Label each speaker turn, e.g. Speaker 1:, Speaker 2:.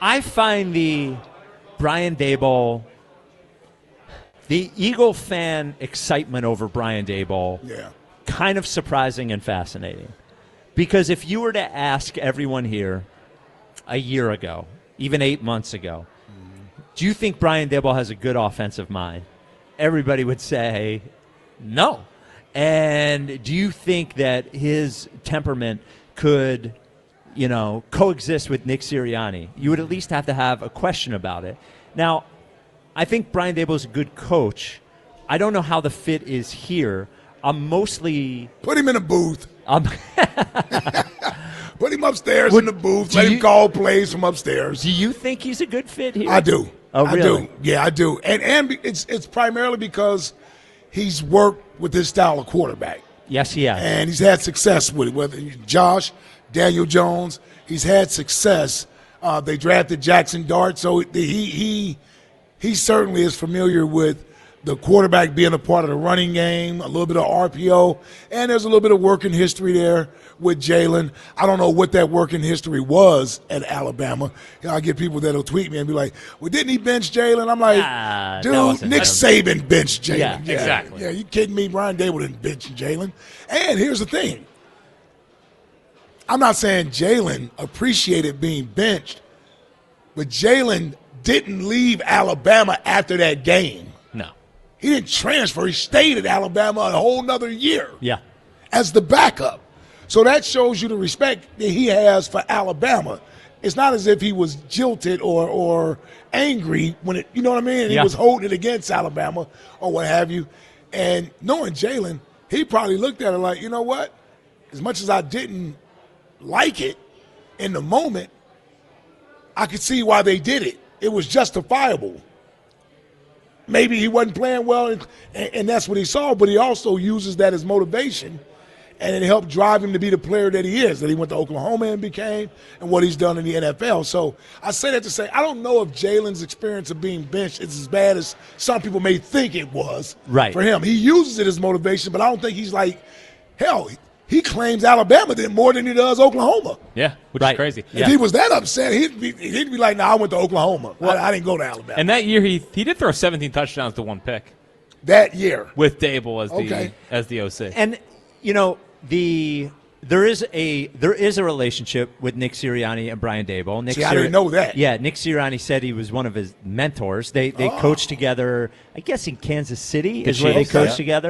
Speaker 1: I find the Brian Daboll, the Eagle fan excitement over Brian Daboll, kind of surprising and fascinating. Because if you were to ask everyone here a year ago, even 8 months ago, do you think Brian Daboll has a good offensive mind? Everybody would say no. And do you think that his temperament could, coexist with Nick Sirianni? You would at least have to have a question about it. Now, I think Brian Daboll is a good coach. I don't know how the fit is here. I'm mostly...
Speaker 2: Put him in a booth. Put him upstairs in the booth. Let him call plays from upstairs.
Speaker 1: Do you think he's a good fit here?
Speaker 2: I do.
Speaker 1: Oh, really?
Speaker 2: I do. Yeah, I do. And it's primarily because he's worked with this style of quarterback.
Speaker 1: Yes, he has.
Speaker 2: And he's had success with it. Whether Josh, Daniel Jones, he's had success. They drafted Jackson Dart, so he certainly is familiar with the quarterback being a part of the running game, a little bit of RPO, and there's a little bit of working history there with Jalen. I don't know what that working history was at Alabama. I get people that'll tweet me and be like, well, didn't he bench Jalen? I'm like, dude, Nick Saban benched Jalen.
Speaker 1: Yeah, exactly.
Speaker 2: Yeah, you kidding me? Brian Daboll didn't bench Jalen. And here's the thing. I'm not saying Jalen appreciated being benched, but Jalen didn't leave Alabama after that game.
Speaker 1: No.
Speaker 2: He didn't transfer. He stayed at Alabama a whole nother year as the backup. So that shows you the respect that he has for Alabama. It's not as if he was jilted or angry when it, you know what I mean? He was holding it against Alabama or what have you. And knowing Jalen, he probably looked at it like, you know what? As much as I didn't like it in the moment, I could see why they did it. It was justifiable. Maybe he wasn't playing well, and that's what he saw, but he also uses that as motivation, and it helped drive him to be the player that he is, that he went to Oklahoma and became, and what he's done in the NFL. So I say that to say I don't know if Jalen's experience of being benched is as bad as some people may think it was for him. He uses it as motivation, but I don't think he's like, hell, he claims Alabama did more than he does Oklahoma.
Speaker 3: Yeah, which is crazy.
Speaker 2: If he was that upset, he'd be like, I went to Oklahoma. Well, I didn't go to Alabama.
Speaker 3: And that year he did throw 17 touchdowns to one pick.
Speaker 2: That year.
Speaker 3: With Daboll as the OC.
Speaker 1: And, there is a relationship with Nick Sirianni and Brian Daboll.
Speaker 2: I didn't know that.
Speaker 1: Yeah, Nick Sirianni said he was one of his mentors. They coached together, I guess in Kansas City is where they coached together.